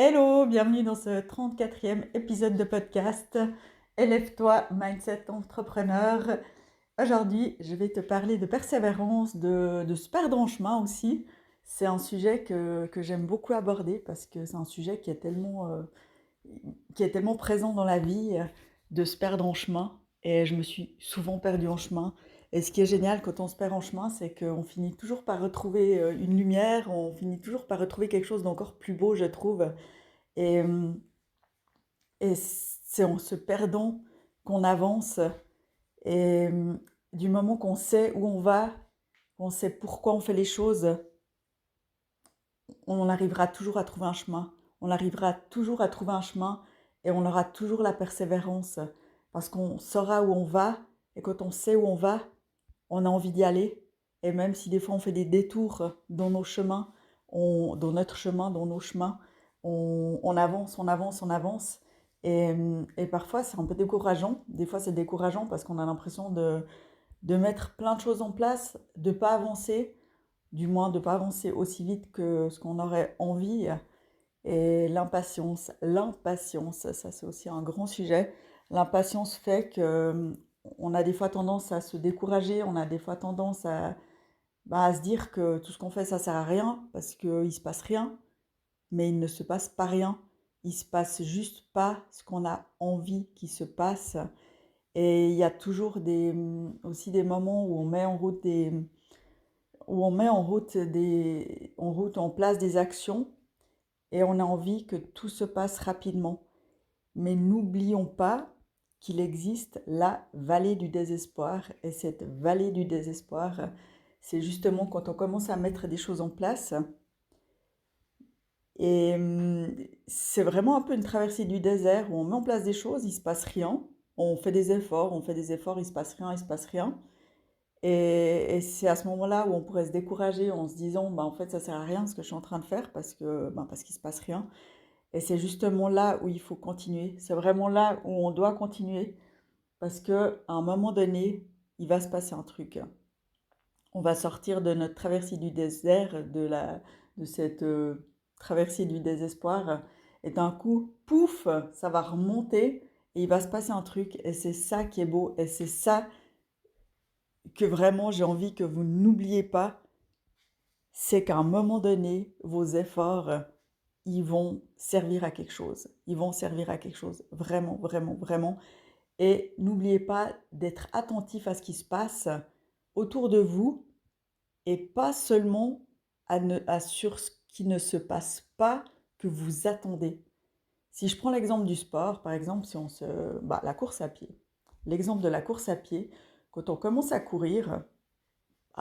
Hello, bienvenue dans ce 34e épisode de podcast Élève-toi, Mindset Entrepreneur. Aujourd'hui, je vais te parler de persévérance, de se perdre en chemin aussi. C'est un sujet que j'aime beaucoup aborder parce que c'est un sujet qui est tellement présent dans la vie, de se perdre en chemin. Et je me suis souvent perdue en chemin. Et ce qui est génial quand on se perd en chemin, c'est qu'on finit toujours par retrouver une lumière, on finit toujours par retrouver quelque chose d'encore plus beau, je trouve. Et, et c'est en se perdant qu'on avance. Et du moment qu'on sait où on va, qu'on sait pourquoi on fait les choses, on arrivera toujours à trouver un chemin. On arrivera toujours à trouver un chemin et on aura toujours la persévérance parce qu'on saura où on va et quand on sait où on va, on a envie d'y aller. Et même si des fois on fait des détours dans nos chemins, dans notre chemin, dans nos chemins, on avance, on avance, on avance. Et parfois c'est un peu décourageant. Des fois c'est décourageant parce qu'on a l'impression de mettre plein de choses en place, de ne pas avancer, du moins de ne pas avancer aussi vite que ce qu'on aurait envie. Et l'impatience, ça c'est aussi un grand sujet. L'impatience fait que on a des fois tendance à se décourager, on a des fois tendance à se dire que tout ce qu'on fait ça sert à rien parce qu'il ne se passe rien, mais il ne se passe pas rien. Il se passe juste pas ce qu'on a envie qu'il se passe. Et il y a toujours aussi des moments où on met en route en place des actions et on a envie que tout se passe rapidement. Mais n'oublions pas qu'il existe la vallée du désespoir. Et cette vallée du désespoir, c'est justement quand on commence à mettre des choses en place. Et c'est vraiment un peu une traversée du désert où on met en place des choses, il ne se passe rien. On fait des efforts, il ne se passe rien, il ne se passe rien. Et c'est à ce moment-là où on pourrait se décourager en se disant, bah, en fait, ça sert à rien ce que je suis en train de faire parce qu'il se passe rien. Et c'est justement là où il faut continuer. C'est vraiment là où on doit continuer parce que à un moment donné, il va se passer un truc. On va sortir de notre traversée du désert, de cette traversée du désespoir, et d'un coup, pouf, ça va remonter et il va se passer un truc. Et c'est ça qui est beau. Et c'est ça que vraiment j'ai envie que vous n'oubliez pas, c'est qu'à un moment donné, vos efforts, ils vont servir à quelque chose. Ils vont servir à quelque chose. Vraiment, vraiment, vraiment. Et n'oubliez pas d'être attentif à ce qui se passe autour de vous et pas seulement sur ce qui ne se passe pas que vous attendez. Si je prends l'exemple du sport, par exemple, la course à pied. L'exemple de la course à pied, quand on commence à courir,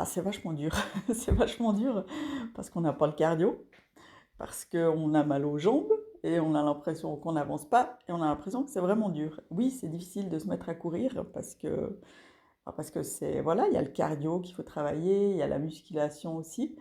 c'est vachement dur. C'est vachement dur parce qu'on n'a pas le cardio, parce qu'on a mal aux jambes et on a l'impression qu'on n'avance pas et on a l'impression que c'est vraiment dur. Oui, c'est difficile de se mettre à courir parce que voilà, il y a le cardio qu'il faut travailler, il y a la musculation aussi.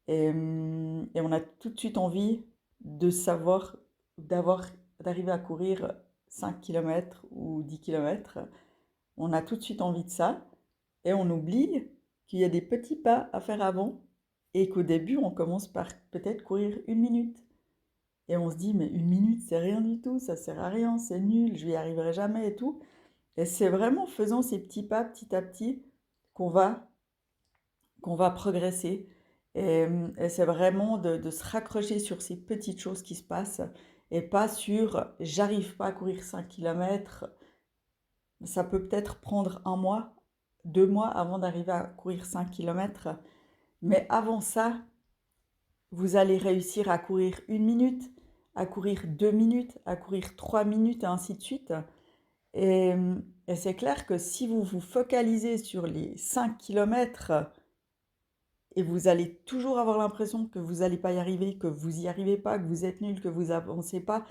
Et on a tout de suite envie de savoir, d'avoir, d'arriver à courir 5 km ou 10 km. On a tout de suite envie de ça. Et on oublie qu'il y a des petits pas à faire avant et qu'au début, on commence par peut-être courir 1 minute. Et on se dit, mais 1 minute, c'est rien du tout, ça sert à rien, c'est nul, je n'y arriverai jamais et tout. Et c'est vraiment en faisant ces petits pas petit à petit qu'on va, qu'on va progresser. Et c'est vraiment de se raccrocher sur ces petites choses qui se passent et pas sur j'arrive pas à courir 5 km. Ça peut peut-être prendre 1 mois, 2 mois avant d'arriver à courir 5 km. Mais avant ça, vous allez réussir à courir 1 minute, à courir 2 minutes, à courir 3 minutes et ainsi de suite. Et, et c'est clair que si vous vous focalisez sur les 5 km et vous allez toujours avoir l'impression que vous n'allez pas y arriver, que vous n'y arrivez pas, que vous êtes nul, que vous avancez pas,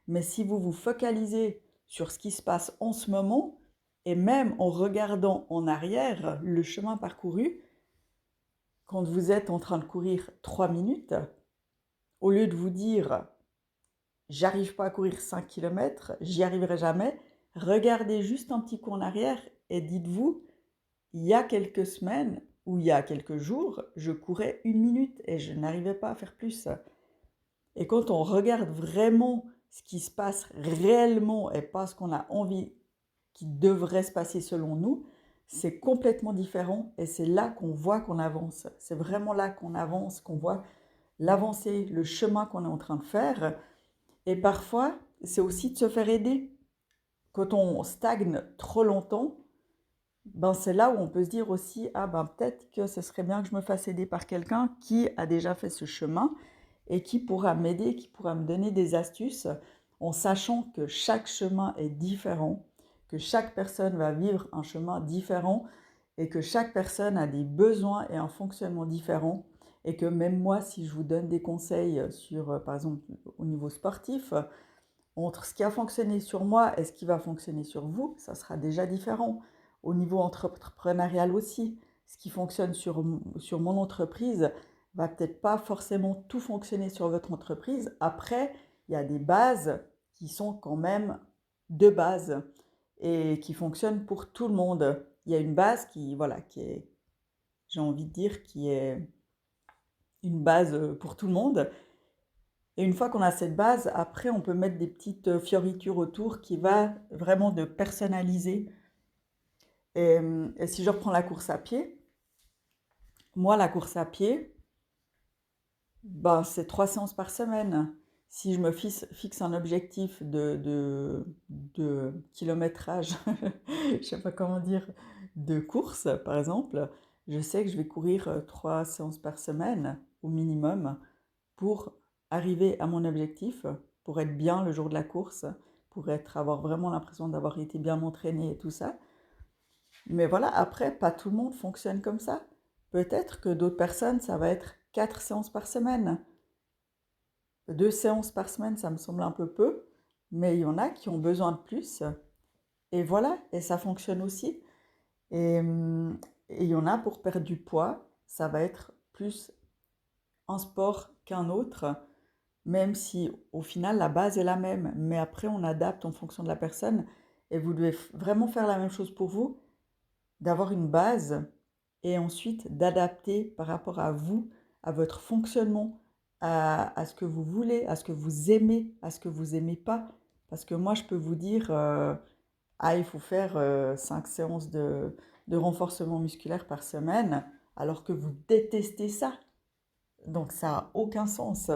mais si vous vous focalisez sur ce qui se passe en ce moment, et même en regardant en arrière le chemin parcouru, quand vous êtes en train de courir 3 minutes, au lieu de vous dire j'arrive pas à courir 5 km, j'y arriverai jamais, regardez juste un petit coup en arrière et dites-vous, il y a quelques semaines ou il y a quelques jours, je courais 1 minute et je n'arrivais pas à faire plus. Et quand on regarde vraiment ce qui se passe réellement et pas ce qu'on a envie qui devrait se passer selon nous, c'est complètement différent et c'est là qu'on voit qu'on avance. C'est vraiment là qu'on avance, qu'on voit l'avancée, le chemin qu'on est en train de faire. Et parfois, c'est aussi de se faire aider. Quand on stagne trop longtemps, ben c'est là où on peut se dire aussi, ah ben peut-être que ce serait bien que je me fasse aider par quelqu'un qui a déjà fait ce chemin et qui pourra m'aider, qui pourra me donner des astuces en sachant que chaque chemin est différent, que chaque personne va vivre un chemin différent et que chaque personne a des besoins et un fonctionnement différent et que même moi, si je vous donne des conseils sur, par exemple, au niveau sportif, entre ce qui a fonctionné sur moi et ce qui va fonctionner sur vous, ça sera déjà différent. Au niveau entrepreneurial aussi, ce qui fonctionne sur mon entreprise va peut-être pas forcément tout fonctionner sur votre entreprise. Après, il y a des bases qui sont quand même de base et qui fonctionnent pour tout le monde. Il y a une base qui, voilà, qui est, j'ai envie de dire, qui est une base pour tout le monde. Et une fois qu'on a cette base, après, on peut mettre des petites fioritures autour qui va vraiment de personnaliser. Et si je reprends la course à pied, moi, la course à pied, ben, c'est 3 séances par semaine. Si je me fixe un objectif de kilométrage, je ne sais pas comment dire, de course, par exemple, je sais que je vais courir 3 séances par semaine au minimum pour arriver à mon objectif, pour être bien le jour de la course, pour avoir vraiment l'impression d'avoir été bien entraîné et tout ça. Mais voilà, après, pas tout le monde fonctionne comme ça. Peut-être que d'autres personnes, ça va être 4 séances par semaine. 2 séances par semaine, ça me semble un peu peu, mais il y en a qui ont besoin de plus. Et voilà, et ça fonctionne aussi. Et, et il y en a pour perdre du poids, ça va être plus un sport qu'un autre, même si au final la base est la même. Mais après, on adapte en fonction de la personne. Et vous devez vraiment faire la même chose pour vous, d'avoir une base et ensuite d'adapter par rapport à vous, à votre fonctionnement, à ce que vous voulez, à ce que vous aimez, à ce que vous aimez pas. Parce que moi, je peux vous dire, ah, il faut faire 5 séances de renforcement musculaire par semaine, alors que vous détestez ça. Donc ça n'a aucun sens.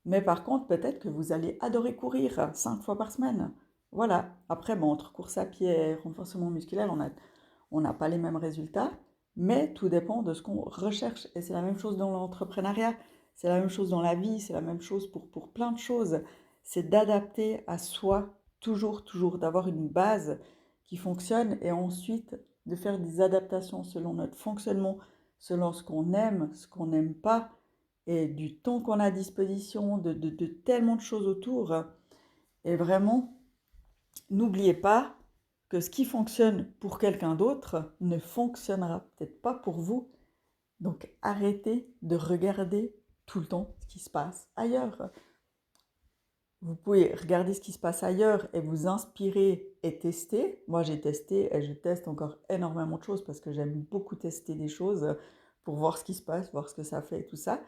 Mais par contre, peut-être que vous allez adorer courir 5 fois par semaine. Voilà. Après, bon, entre course à pied et renforcement musculaire, on n'a pas les mêmes résultats, mais tout dépend de ce qu'on recherche. Et c'est la même chose dans l'entrepreneuriat, c'est la même chose dans la vie, c'est la même chose pour plein de choses. C'est d'adapter à soi, toujours, toujours, d'avoir une base qui fonctionne et ensuite de faire des adaptations selon notre fonctionnement, selon ce qu'on n'aime pas, et du temps qu'on a à disposition, de tellement de choses autour. Et vraiment, n'oubliez pas que ce qui fonctionne pour quelqu'un d'autre ne fonctionnera peut-être pas pour vous. Donc arrêtez de regarder tout le temps ce qui se passe ailleurs. Vous pouvez regarder ce qui se passe ailleurs et vous inspirer et tester. Moi, j'ai testé et je teste encore énormément de choses parce que j'aime beaucoup tester des choses pour voir ce qui se passe, voir ce que ça fait et tout ça.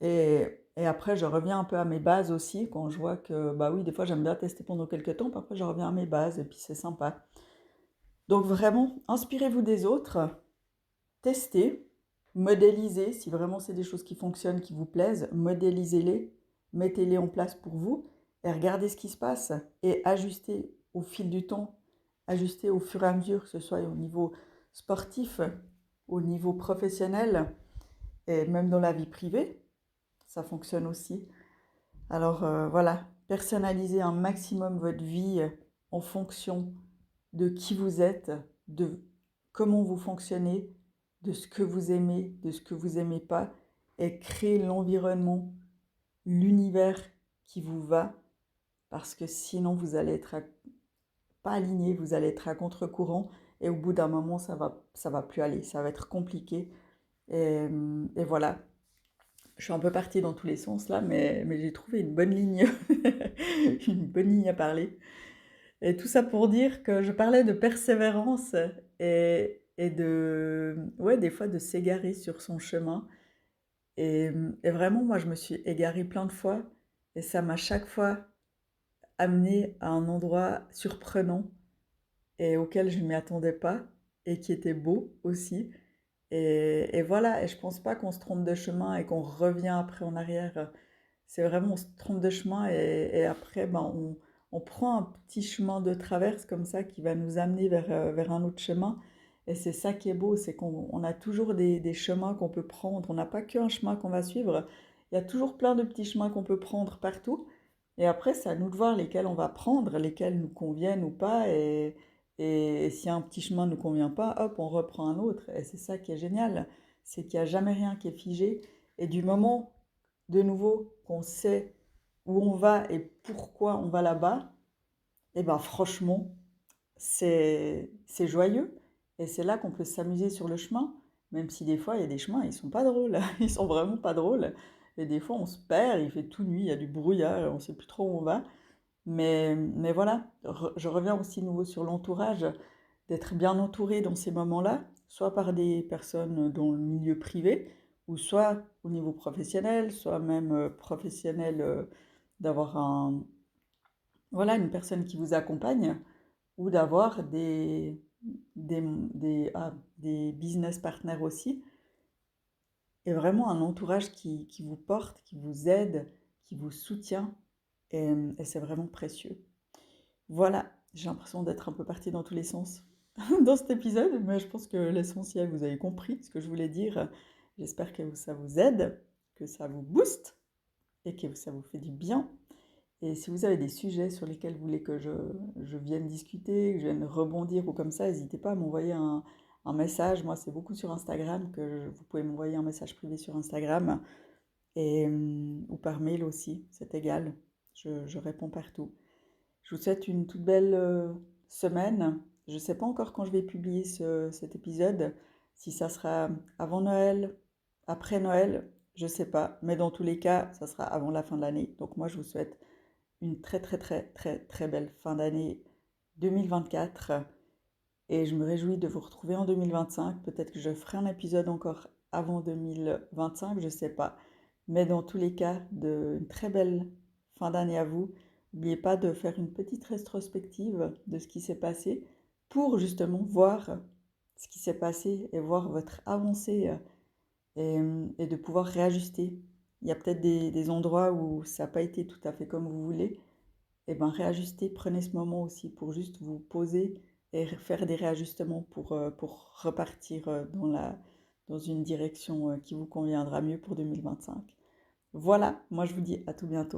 Et après, je reviens un peu à mes bases aussi quand je vois que, bah oui, des fois j'aime bien tester pendant quelques temps, puis après je reviens à mes bases et puis c'est sympa. Donc vraiment, inspirez-vous des autres, testez, modélisez, si vraiment c'est des choses qui fonctionnent, qui vous plaisent, modélisez-les, mettez-les en place pour vous et regardez ce qui se passe et ajustez au fil du temps, ajustez au fur et à mesure, que ce soit au niveau sportif, au niveau professionnel et même dans la vie privée, ça fonctionne aussi. Alors voilà, personnalisez un maximum votre vie en fonction de qui vous êtes, de comment vous fonctionnez, de ce que vous aimez, de ce que vous n'aimez pas, et créez l'environnement, l'univers qui vous va, parce que sinon vous allez être pas aligné, vous allez être à contre-courant, et au bout d'un moment ça va plus aller, ça va être compliqué. Et voilà, je suis un peu partie dans tous les sens là, mais j'ai trouvé une bonne ligne, une bonne ligne à parler. Et tout ça pour dire que je parlais de persévérance et de, ouais, des fois de s'égarer sur son chemin Et vraiment, moi, je me suis égarée plein de fois et ça m'a chaque fois amenée à un endroit surprenant et auquel je ne m'y attendais pas et qui était beau aussi. Et voilà, et je pense pas qu'on se trompe de chemin et qu'on revient après en arrière. C'est vraiment, on se trompe de chemin et après, ben, on prend un petit chemin de traverse comme ça qui va nous amener vers un autre chemin. Et c'est ça qui est beau, c'est qu'on a toujours des chemins qu'on peut prendre. On n'a pas qu'un chemin qu'on va suivre. Il y a toujours plein de petits chemins qu'on peut prendre partout. Et après, c'est à nous de voir lesquels on va prendre, lesquels nous conviennent ou pas. Et si un petit chemin ne nous convient pas, hop, on reprend un autre. Et c'est ça qui est génial, c'est qu'il n'y a jamais rien qui est figé. Et du moment, de nouveau, qu'on sait où on va et pourquoi on va là-bas, et ben franchement, c'est joyeux. Et c'est là qu'on peut s'amuser sur le chemin, même si des fois, il y a des chemins, ils sont pas drôles. Ils sont vraiment pas drôles. Et des fois, on se perd, il fait tout nuit, il y a du brouillard, on sait plus trop où on va. Mais voilà, je reviens aussi nouveau sur l'entourage, d'être bien entouré dans ces moments-là, soit par des personnes dans le milieu privé, ou soit au niveau professionnel, soit même professionnel, d'avoir voilà, une personne qui vous accompagne, ou d'avoir des business partners aussi, et vraiment un entourage qui vous porte, qui vous aide, qui vous soutient, et c'est vraiment précieux. Voilà, j'ai l'impression d'être un peu partie dans tous les sens dans cet épisode, mais je pense que l'essentiel, vous avez compris ce que je voulais dire. J'espère que ça vous aide, que ça vous booste et que ça vous fait du bien. Et si vous avez des sujets sur lesquels vous voulez que je vienne discuter, que je vienne rebondir ou comme ça, n'hésitez pas à m'envoyer un message. Moi, c'est beaucoup sur Instagram vous pouvez m'envoyer un message privé sur Instagram ou par mail aussi, c'est égal. Je réponds partout. Je vous souhaite une toute belle semaine. Je ne sais pas encore quand je vais publier cet épisode, si ça sera avant Noël, après Noël, je ne sais pas. Mais dans tous les cas, ça sera avant la fin de l'année. Donc moi, je vous souhaite une très très très très très belle fin d'année 2024. Et je me réjouis de vous retrouver en 2025. Peut-être que je ferai un épisode encore avant 2025, je ne sais pas. Mais dans tous les cas, une très belle fin d'année à vous. N'oubliez pas de faire une petite rétrospective de ce qui s'est passé pour justement voir ce qui s'est passé et voir votre avancée et de pouvoir réajuster. Il y a peut-être des endroits où ça n'a pas été tout à fait comme vous voulez. Et bien réajustez, prenez ce moment aussi pour juste vous poser et faire des réajustements pour repartir dans une direction qui vous conviendra mieux pour 2025. Voilà, moi je vous dis à tout bientôt.